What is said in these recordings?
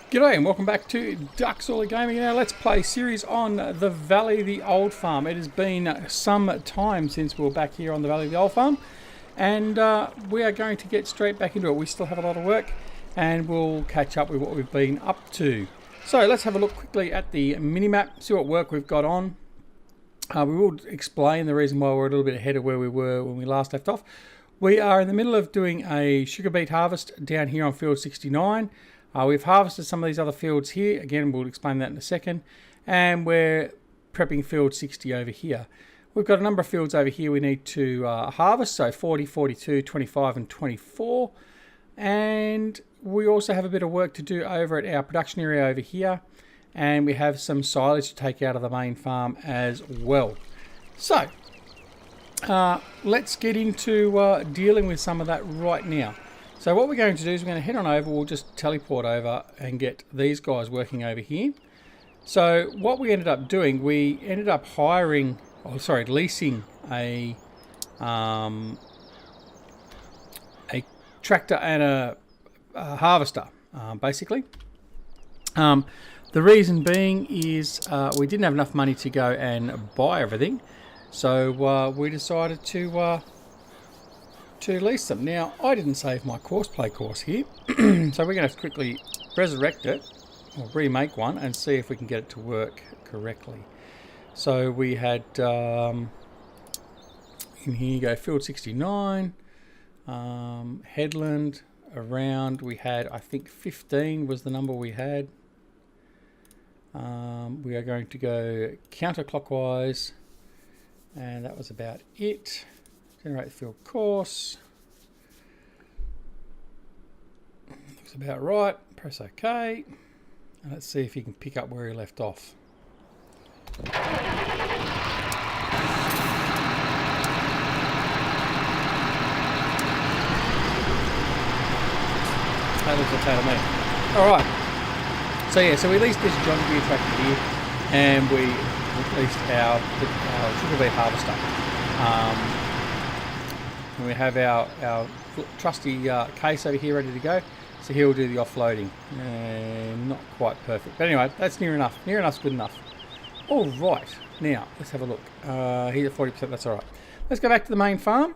G'day and welcome back to Duckzorly Gaming. Now let's play series on the Valley of the Old Farm. It has been some time since we were back here on the Valley of the Old Farm, and we are going to get straight back into it. We still have a lot of work and we'll catch up with what we've been up to. So let's have a look quickly at the mini-map, see what work we've got on. We will explain the reason why we're a little bit ahead of where we were when we last left off. We are in the middle of doing a sugar beet harvest down here on field 69. We've harvested some of these other fields here. Again, we'll explain that in a second. And we're prepping field 60 over here. We've got a number of fields over here we need to harvest. So 40, 42, 25 and 24. And we also have a bit of work to do over at our production area over here. And we have some silage to take out of the main farm as well. So let's get into dealing with some of that right now. So what we're going to do is we're going to head on over, we'll just teleport over and get these guys working over here. So what we ended up doing, we ended up leasing a tractor and a harvester, basically. The reason being is we didn't have enough money to go and buy everything. So we decided to lease them. Now, I didn't save my courseplay course here, so we're going to quickly resurrect it, or remake one, and see if we can get it to work correctly. So we had, in here you go, field 69, headland, around, we had, I think 15 was the number we had. We are going to go counterclockwise, and that was about it. Generate field course. Looks about right. Press OK. And let's see if he can pick up where he left off. That looks okay to me. Alright. So yeah, so we leased this John Deere tractor here, and we leased our sugar beet harvester. And we have our trusty case over here ready to go, so he'll do the offloading. Not quite perfect, but anyway, that's near enough. Near enough's good enough. All right, now let's have a look. He's at 40%. That's all right. Let's go back to the main farm.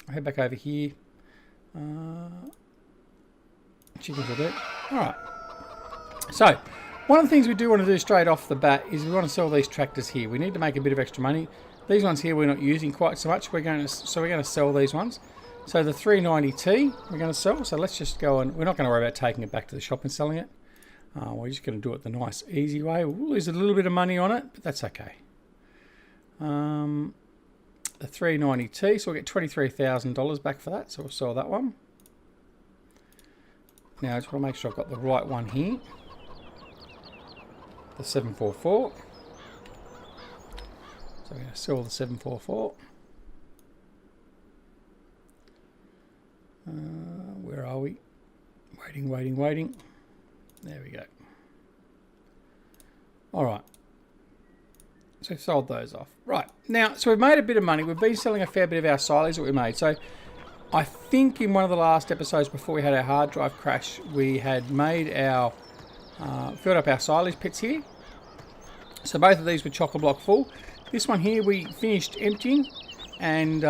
I'll head back over here. Chickens will do. All right. So one of the things we do want to do straight off the bat is we want to sell these tractors here. We need to make a bit of extra money. These ones here we're not using quite so much. We're going to sell these ones. So the 390T we're going to sell. So let's just go and we're not going to worry about taking it back to the shop and selling it. We're just going to do it the nice, easy way. We'll lose a little bit of money on it, but that's okay. The 390T, so we'll get $23,000 back for that. So we'll sell that one. Now I just want to make sure I've got the right one here. The 744. So we're going to sell the 744. Where are we? Waiting. There we go. All right. So we've sold those off. Right. Now, so we've made a bit of money. We've been selling a fair bit of our silage that we made. So I think in one of the last episodes before we had our hard drive crash, we had made our, filled up our silage pits here. So both of these were chock-a-block full. This one here we finished emptying, and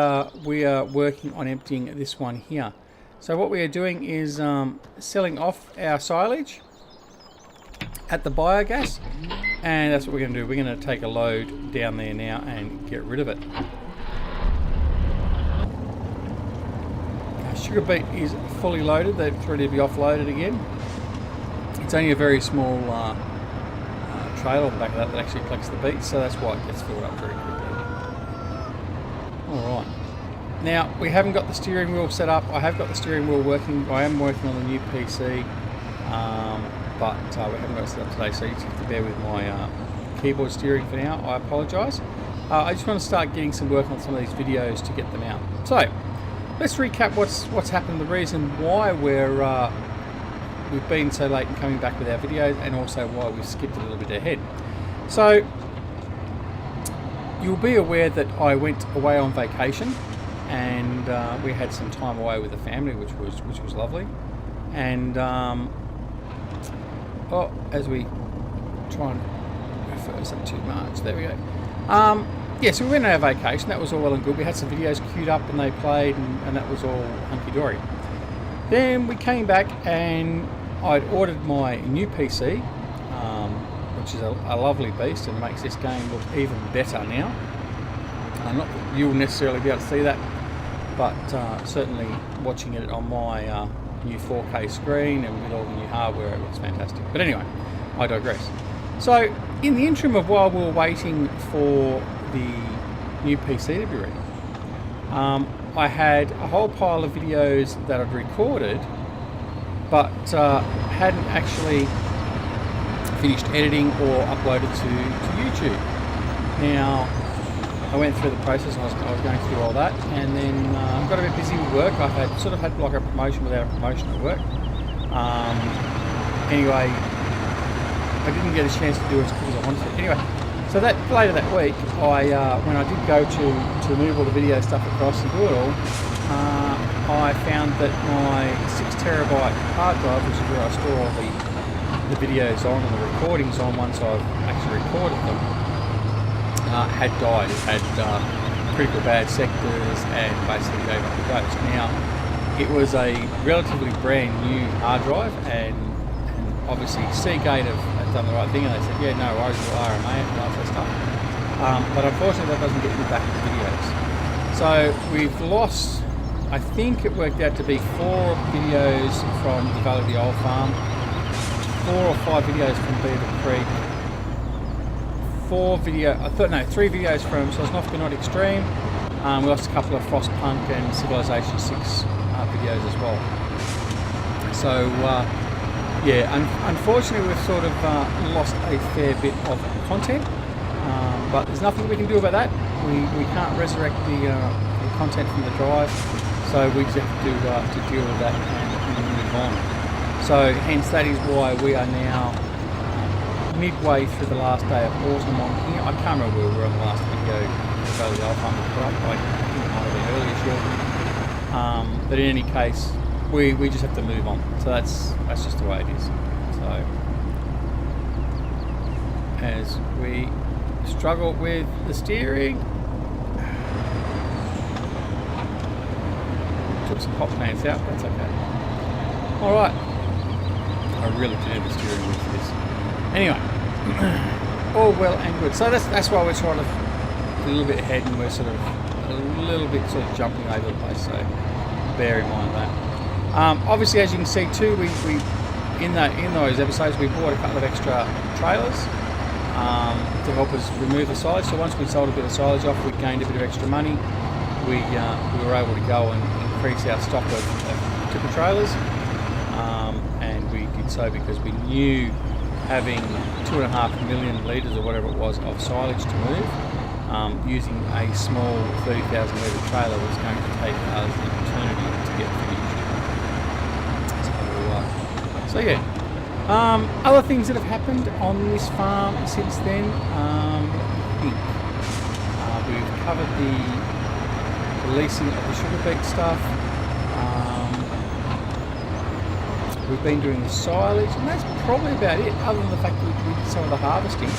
we are working on emptying this one here. So what we are doing is selling off our silage at the biogas, and that's what we're going to do. We're going to take a load down there now and get rid of it. Our sugar beet is fully loaded. They're ready to be offloaded again. It's only a very small trailer on the back of that actually collects the beets, so that's why it gets filled up very quickly. Alright, now we haven't got the steering wheel set up. I have got the steering wheel working. I am working on the new PC, but we haven't got it set up today, so you just have to bear with my keyboard steering for now. I apologise. I just want to start getting some work on some of these videos to get them out. So let's recap what's happened, the reason why we've been so late in coming back with our videos, and also why we skipped a little bit ahead. So you'll be aware that I went away on vacation, and we had some time away with the family, which was lovely. And as we try and reverse up to March. There we go. Yeah, so we went on our vacation. That was all well and good. We had some videos queued up and they played, and that was all hunky-dory. Then we came back and I'd ordered my new PC, which is a lovely beast and makes this game look even better now. Not that you'll necessarily be able to see that, but certainly watching it on my new 4K screen and with all the new hardware, it looks fantastic. But anyway, I digress. So in the interim of while we were waiting for the new PC to be ready, I had a whole pile of videos that I'd recorded but hadn't actually finished editing or uploaded to YouTube. Now I went through the process and I was going through all that, and then got a bit busy with work. I had sort of had like a promotion without a promotion at work. Anyway, I didn't get a chance to do it as quick as I wanted to. Anyway, so that later that week, when I did go to move all the video stuff across and do it all, I found that my 6TB hard drive, which is where I store all the videos on and the recordings on once I've actually recorded them, had died. It had critical bad sectors and basically gave up the ghost. Now, it was a relatively brand new hard drive, and obviously Seagate have done the right thing, and they said, yeah, no worries, we'll RMA it and all that stuff. But unfortunately that doesn't get you back the videos. So we've lost, I think it worked out to be 4 videos from the Valley of the Old Farm, 4 or 5 videos from Beaver Creek, 3 videos from Sosnovka Not Extreme. We lost a couple of Frostpunk and Civilization 6 videos as well. So yeah, unfortunately we've sort of lost a fair bit of content, but there's nothing we can do about that. We can't resurrect the content from the drive, so we just have to deal with that and move on. So hence that is why we are now midway through the last day of autumn on here. I can't remember where we were on the last video the Old Farm we put up. I think it might have been earlier this year. But in any case, we just have to move on. So that's just the way it is. So as we struggle with the steering, took some hot plants out, that's okay. Alright, I really do need the steering wheel for this. Anyway, all well and good. So that's why we're sort of a little bit ahead, and we're sort of a little bit sort of jumping over the place, so bear in mind that. Obviously, as you can see too, we in those episodes we bought a couple of extra trailers to help us remove the silage. So once we sold a bit of silage off, we gained a bit of extra money. We were able to go and increase our stock of tipper trailers, and we did so because we knew having 2.5 million litres or whatever it was of silage to move, using a small 30,000 litre trailer was going to take us an eternity to get finished. So yeah, other things that have happened on this farm since then, I think we've covered the releasing of the sugar beet stuff. We've been doing the silage, and that's probably about it, other than the fact that we did some of the harvesting.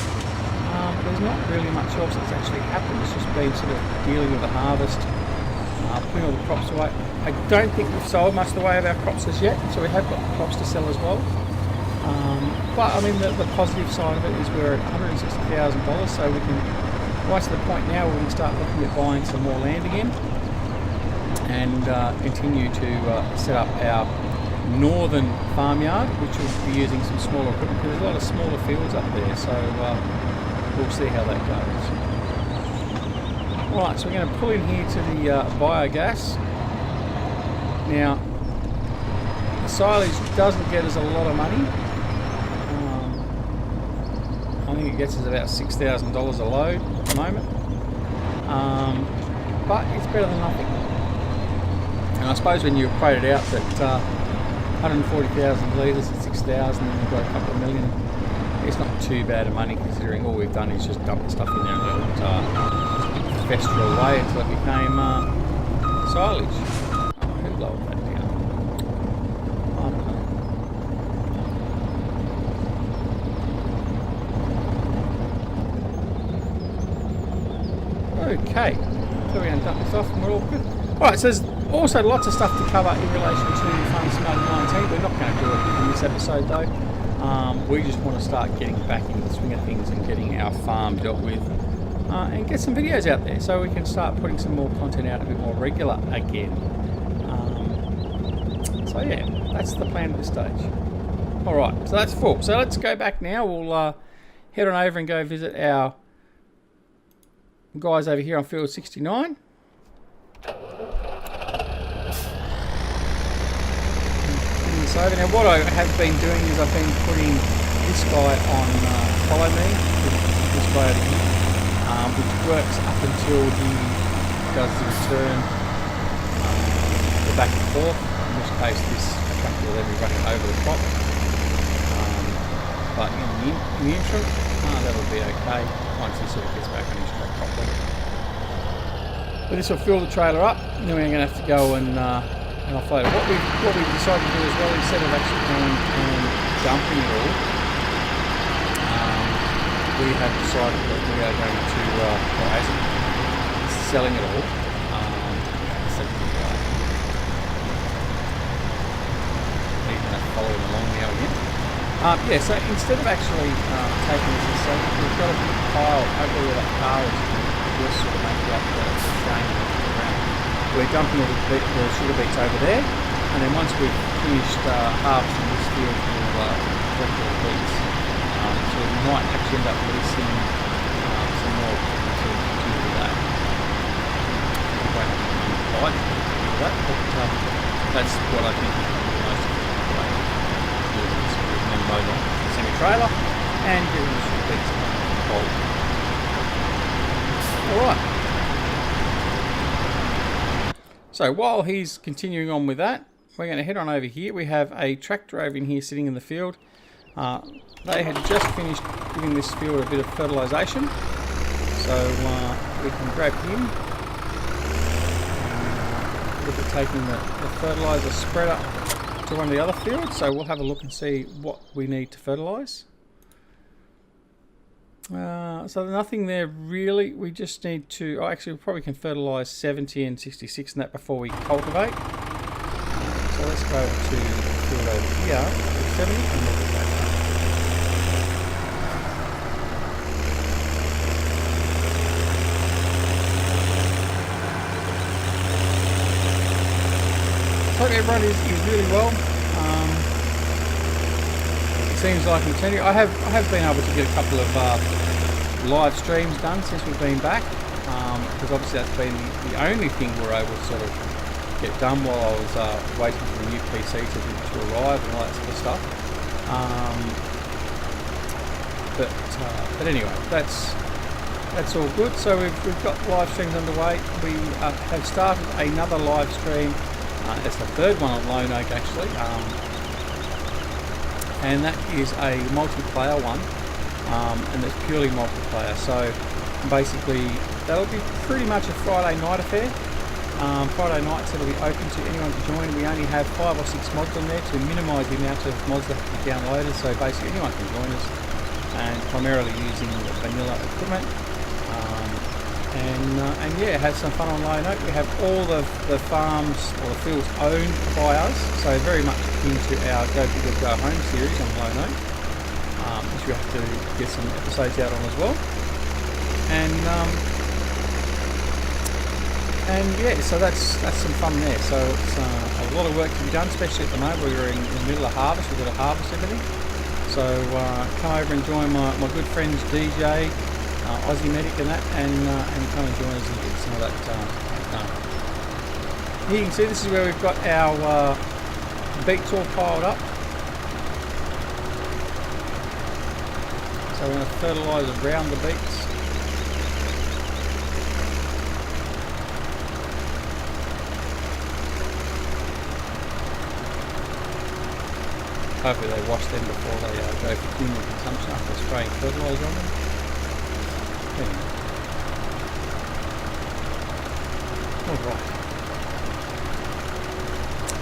There's not really much else that's actually happened. It's just been sort of dealing with the harvest, putting all the crops away. I don't think we've sold much of the way of our crops as yet, so we have got crops to sell as well. But I mean, the positive side of it is we're at $160,000, so we can, right to the point now where we can start looking at buying some more land again, and continue to set up our northern farmyard, which will be using some smaller equipment, because there's a lot of smaller fields up there, so we'll see how that goes. Alright, so we're going to pull in here to the biogas. Now, the silage doesn't get us a lot of money. I think it gets us about $6,000 a load at the moment, but it's better than nothing. And I suppose when you equate it out that 140,000 litres at 6,000 and we've got a couple of million, it's not too bad of money considering all we've done is just dump the stuff in there and let it fester away until it became silage. Who lowered that down? I don't know. Okay, so we're going to dump this off and we're all good. Alright, so there's also lots of stuff to cover in relation to Farm Simulator 19. We're not going to do it in this episode though. We just want to start getting back into the swing of things and getting our farm dealt with and get some videos out there so we can start putting some more content out a bit more regular again. So yeah, that's the plan at this stage. Alright, so that's full. So let's go back now. We'll head on over and go visit our guys over here on field 69. Over. Now what I have been doing is I've been putting this guy on follow me, this guy over here, which works up until he does the return, the back and forth, in which case this tractor will then be running over the crop. But in the interim, that'll be okay once he sort of gets back on his track properly. But this will fill the trailer up, and then we're going to have to go and offload it. What we've decided to do as well, instead of actually going and dumping it all, we have decided that we are going to, selling it all. He's going to follow him along now again. Yeah, so instead of actually taking this as such, we've got a big pile over where that car is, just sort of make up the train around. We're dumping all the sugar beets over there, and then once we've finished harvesting this field, we'll collect all the beets. So we might actually end up releasing some more to do that. We won't have to buy to do that, but that's what I think is the most important way to do this. We can then load on the semi-trailer and get rid of the sugar beets on the bowl. Alright. So while he's continuing on with that, we're going to head on over here. We have a tractor over in here sitting in the field. They had just finished giving this field a bit of fertilisation, so we can grab him. Look at taking the fertiliser spreader to one of the other fields, so we'll have a look and see what we need to fertilise. So nothing there really. We just need to, actually we probably can fertilise 70 and 66 and that before we cultivate. So let's go to the field over here, 70, and we'll get that done. Hope everyone is really well. It seems like an eternity. I have been able to get a couple of live streams done since we've been back, because obviously that's been the only thing we're able to sort of get done while I was waiting for the new PC to arrive and all that sort of stuff. But anyway, that's all good. So we've got live streams underway. We have started another live stream. It's the third one on Lone Oak actually, and that is a multiplayer one, and it's purely multiplayer. So basically that'll be pretty much a Friday night affair. Friday nights it'll be open to anyone to join. We only have 5 or 6 mods on there to minimise the amount of mods that have to be downloaded, so basically anyone can join us, and primarily using the vanilla equipment. And yeah, have some fun on Lone Oak. We have all the farms or the fields owned by us, so very much into our Go Big or Go Home series on Lone Oak, which we have to get some episodes out on as well. And yeah, so that's some fun there. So it's a lot of work to be done, especially at the moment. We're in the middle of harvest. We've got to harvest everything. So come over and join my good friends DJ, Aussie Medic and that, and come and join us and get some of that done. Here you can see this is where we've got our beets all piled up. So we're going to fertilise around the beets. Hopefully they wash them before they go for human consumption after spraying fertiliser on them. Anyway. Alright.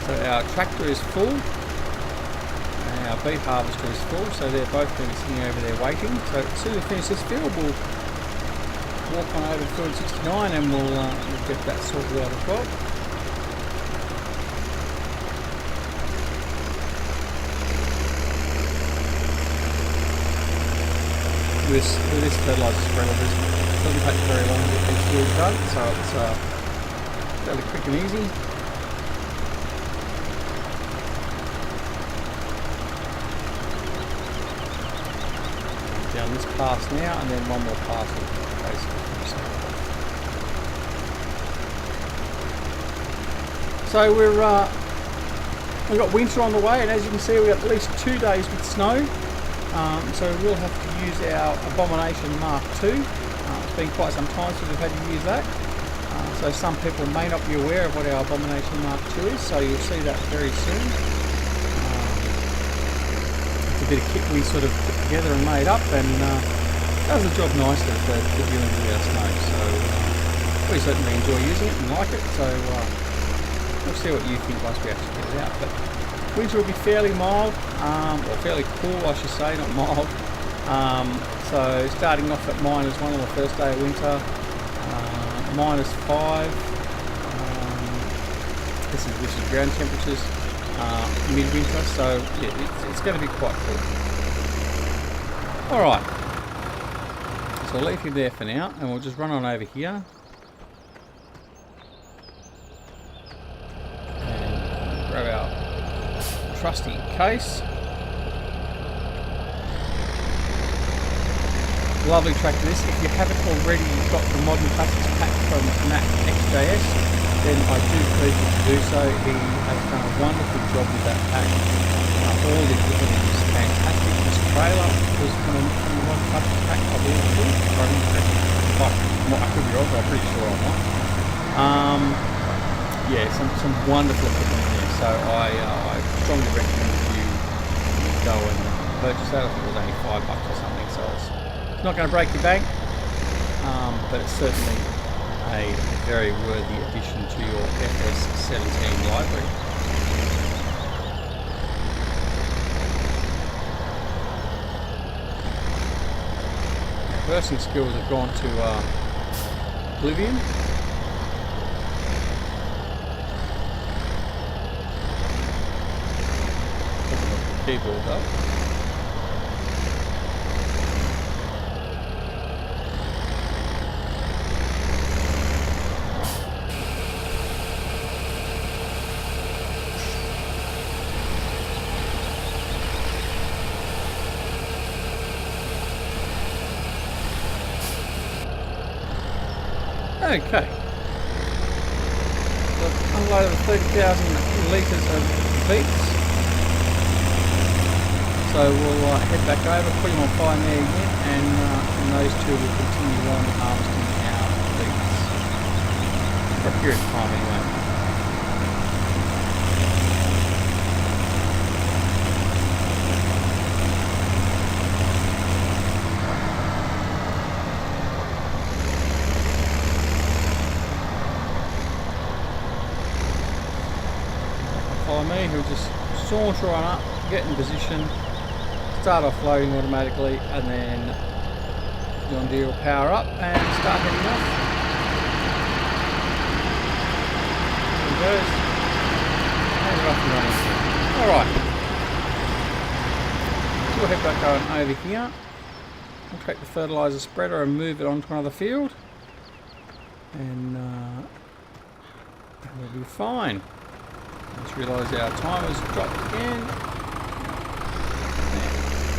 So our tractor is full, and our beet harvester is full, so they're both going to be sitting over there waiting. So as soon as we finish this field, we'll walk on over to field 69 and we'll get that sorted out as well. With this fertiliser spreader, it doesn't take very long to get these fields done, so it's fairly quick and easy. Down this pass now, and then one more pass will basically finish that. So we've got winter on the way, and as you can see, we've got at least 2 days with snow. So we'll have to use our Abomination Mark II. It's been quite some time since we've had to use that. So some people may not be aware of what our Abomination Mark II is, so you'll see that very soon. It's a bit of kit we sort of put together and made up, and does the job nicely for dealing with our snow. So we certainly enjoy using it and like it, so we'll see what you think once we actually get it out. But winter will be fairly mild, or fairly cool I should say, not mild. So starting off at -1 on the first day of winter, -5. This is ground temperatures, midwinter, so yeah, it's going to be quite cool. Alright, so I'll leave him there for now, and we'll just run on over here. And grab our trusty case. Lovely tractor this. If you haven't already got the Modern Classics pack from Matt XJS, then I do please you to do so. He has done a wonderful job with that pack. All the equipment is fantastic. This trailer was from the Modern Classics pack, I believe. I could be wrong, but I'm pretty sure I'm not. Yeah, some wonderful equipment there. So I strongly recommend you go and purchase that. I think it was only $5 or something, so it's not going to break your bank, but it's certainly a very worthy addition to your FS17 library. Versing skills have gone to oblivion. Keyboard though. Okay. So I've unloaded 30,000 litres of beets. So we'll head back over, put them on fire there again, and those two will continue on harvesting our beets. For a period of time anyway. Follow me, he'll just saunter on up, get in position, start off loading automatically, and then John Deere will power up and start heading off. There he goes. And we're off and running. Alright. So we'll head back on over here. We'll take the fertiliser spreader and move it onto another field. And we'll be fine. Just realise our timer's dropped again.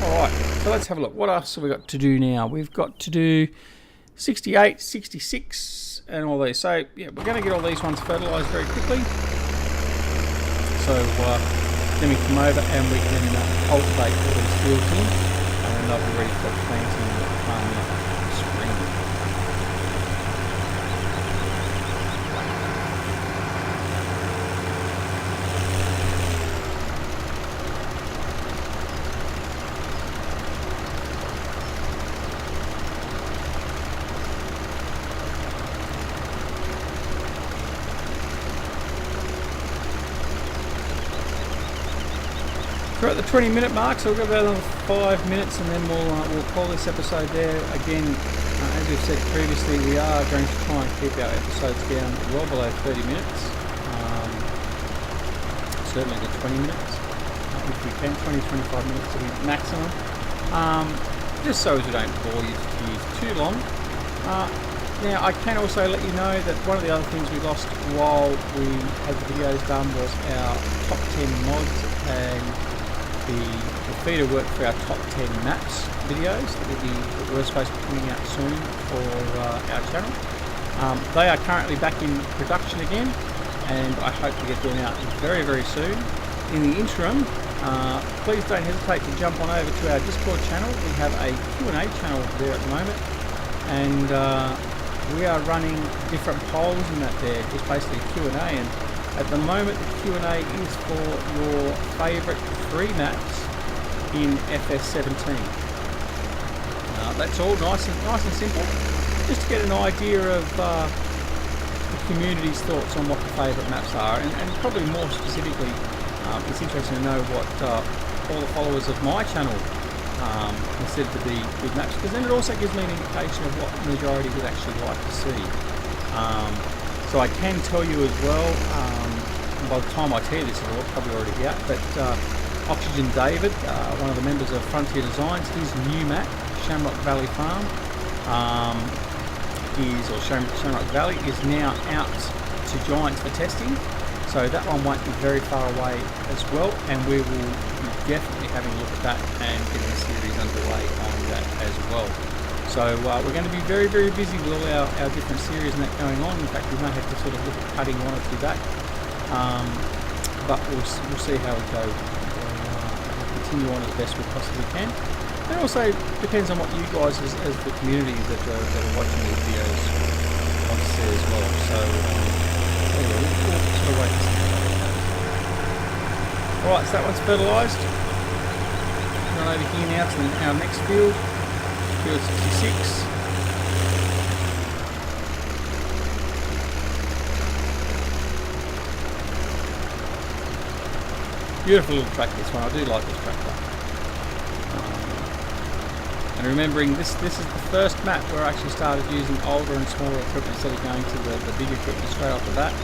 Alright, so let's have a look. What else have we got to do now? We've got to do 68, 66 and all these. So yeah, we're going to get all these ones fertilised very quickly. So then we come over and we can cultivate all these fields in, and then they'll be ready for planting spring. We're at the 20-minute mark, so we've got about another 5 minutes, and then we'll call this episode there. Again, as as we've said previously, we are going to try and keep our episodes down well below 30 minutes. Certainly the 20 minutes, if we can. 20-25 minutes will be maximum. Just so as we don't bore you too long. Now, I can also let you know that one of the other things we lost while we had the videos done was our top 10 mods and the feeder work for our top 10 maps videos that were supposed to be coming out soon for our channel. They are currently back in production again, and I hope to get them out very, very soon. In the interim, please don't hesitate to jump on over to our Discord channel. We have a Q&A channel there at the moment, and we are running different polls in that there, just basically Q&A, and at the moment the Q&A is for your favourite 3 maps in FS17. That's all nice and simple, just to get an idea of the community's thoughts on what the favourite maps are, and probably more specifically, it's interesting to know what all the followers of my channel consider to be good maps, because then it also gives me an indication of what the majority would actually like to see. So I can tell you as well, by the time I tell you this, it'll probably already be out, but Oxygen David, one of the members of Frontier Designs, his new map, Shamrock Valley Farm, Shamrock Valley, is now out to Giants for testing. So that one won't be very far away as well, and we will be definitely having a look at that and getting the series underway on that as well. So we're going to be very, very busy with all our different series and that going on. In fact, we may have to sort of look at cutting 1 or 2 back, but we'll see how we go. We'll continue on as best we possibly can. And also depends on what you guys as the community that are watching these videos want to see as well. So anyway, we'll sort of wait and see. Alright, so that one's fertilised. Run over here now to our next field, field 66. Beautiful little track, this one. I do like this tractor. And remembering this is the first map where I actually started using older and smaller equipment instead of going to the big equipment straight off the bat.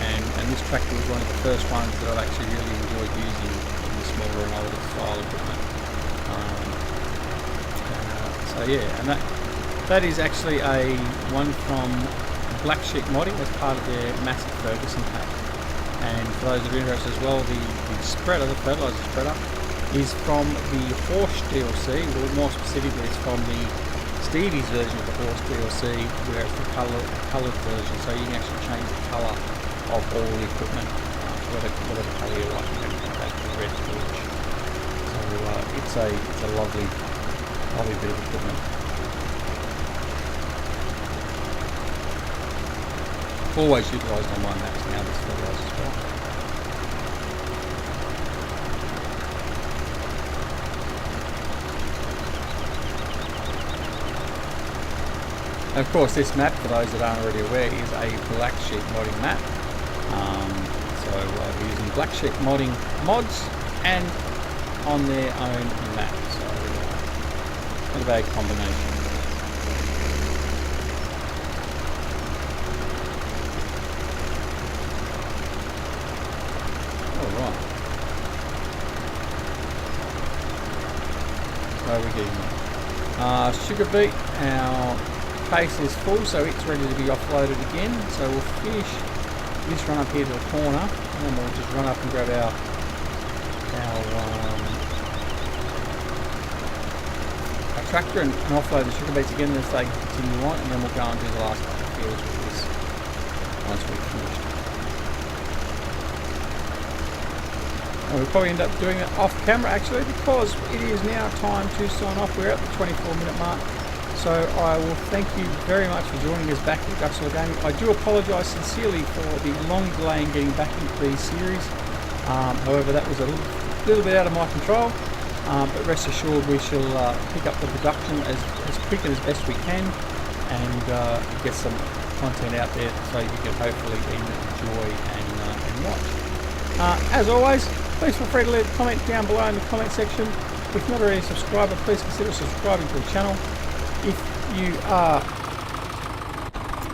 And this tractor was one of the first ones that I've actually really enjoyed using in the smaller and older style equipment. So yeah, and that is actually a one from Black Sheep Modding as part of their massive Ferguson pack. And for those that are interested as well, the spreader, the fertilizer spreader, is from the Horse DLC, or more specifically it's from the Stevie's version of the Horse DLC, where it's the coloured version, so you can actually change the colour of all the equipment, whatever colour you like, you can put that to red torch. So it's a lovely bit of equipment. Always utilised on my maps now, this fertilizer as well. Of course, this map, for those that aren't already aware, is a Black Sheep modding map. So we're using Black Sheep modding mods and on their own map. So not a bad combination. All right. So we're getting sugar beet. Our case is full, so it's ready to be offloaded again. So we'll finish this run up here to the corner, and then we'll just run up and grab our tractor and offload the sugar beets again as they continue on, and then we'll go and do the last couple of fields with this once we've finished. And we'll probably end up doing it off camera actually, because it is now time to sign off. We're at the 24-minute mark. So I will thank you very much for joining us back at Duckzorly Gaming. I do apologise sincerely for the long delay in getting back into these series. However, that was a little bit out of my control. But rest assured we shall pick up the production as quick and as best we can, and get some content out there so you can hopefully enjoy and watch. As always, please feel free to leave a comment down below in the comment section. If not already a subscriber, please consider subscribing to the channel. If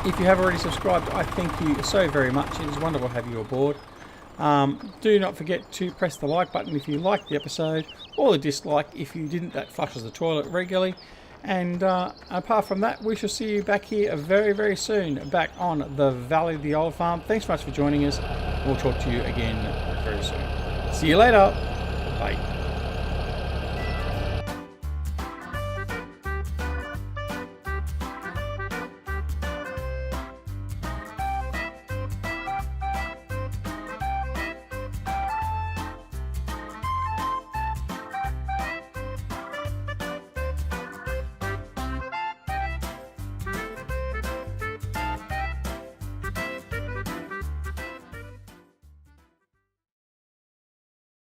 if you have already subscribed, I thank you so very much. It is wonderful to have you aboard. Do not forget to press the like button if you liked the episode, or the dislike if you didn't. That flushes the toilet regularly. And apart from that, we shall see you back here very, very soon, back on the Valley of the Old Farm. Thanks so much for joining us. We'll talk to you again very soon. See you later. Bye.